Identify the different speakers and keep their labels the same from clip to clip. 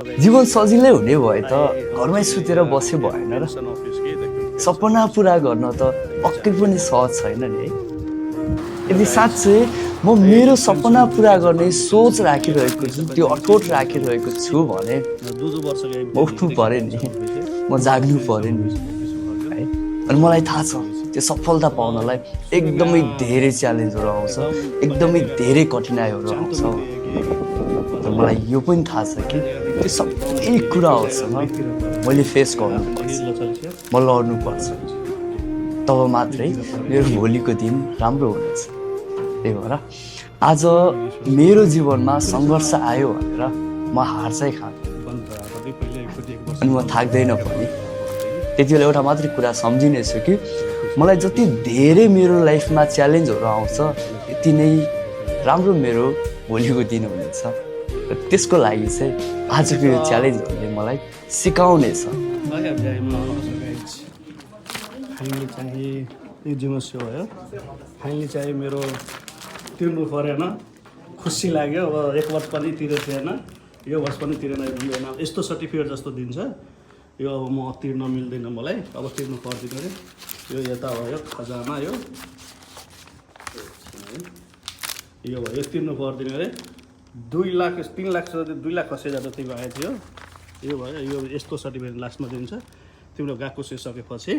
Speaker 1: जीवन सजिलै हुने भए त घरमै सुतेर बसे भएन र सपना पुरा गर्न त पक्कै पनि सहज छैन नि है। यदि साँच्चै म मेरो सपना पुरा गर्ने सोच राखिरहेको छु, त्यो अठोट राखिरहेको छु भने म उठ्नु पऱ्यो नि, म जाग्नु पऱ्यो नि है। अनि मलाई थाहा छ त्यो सफलता पाउनलाई एकदमै धेरै च्यालेन्जहरू आउँछ, एकदमै धेरै कठिनाइहरू आउँछ। तर मलाई यो पनि थाहा छ कि त्यो सबै कुराहरूसँग मैले फेस गर्नुपर्छ, म लड्नुपर्छ, तब मात्रै मेरो भोलिको दिन राम्रो हुनेछ। त्यही भएर आज मेरो जीवनमा सङ्घर्ष आयो भनेर म हार चाहिँ खान्छु अनि म थाक्दैन पनि। त्यति बेला एउटा मात्रै कुरा सम्झिनेछु कि मलाई जति धेरै मेरो लाइफमा च्यालेन्जहरू आउँछ त्यति नै राम्रो मेरो भोलिको दिन हुनेछ। र त्यसको लागि चाहिँ आजको यो च्यालेन्जहरूले मलाई सिकाउनेछ।
Speaker 2: फाइनली चाहिँ यो जिमस सो भयो, फाइनली चाहिँ मेरो तिर्नु परेन, खुसी लाग्यो। अब एक वर्ष पनि तिरेको थिएन, यो वर्ष पनि तिरेन, यस्तो सर्टिफिकेट जस्तो दिन्छ यो। अब म तिर्न मिल्दैन मलाई, अब तिर्नु पर्दैन अरे। यो यता भयो खजाना, यो भयो तिर्नु पर्दैन अरे। 2 लाख 3 लाख 2 लाख 80,000 जति भएको थियो। यो भयो, यो यस्तो सर्टिफिकेट लास्टमा दिन्छ तिम्रो गएको सकेपछि।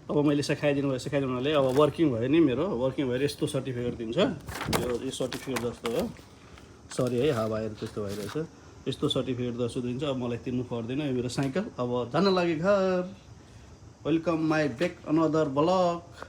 Speaker 2: अब मैले सिकाइदिनुले अब वर्किङ भयो नि, मेरो वर्किङ भएर यस्तो सर्टिफिकेट दिन्छ। यो सर्टिफिकेट जस्तो हो, सरी है हावाहरू त्यस्तो भइरहेछ। यस्तो सर्टिफिकेट जस्तो दिन्छ। अब मलाई तिर्नु पर्दैन, यो मेरो साइकल। अब जान लागि घर। Welcome my back another blog.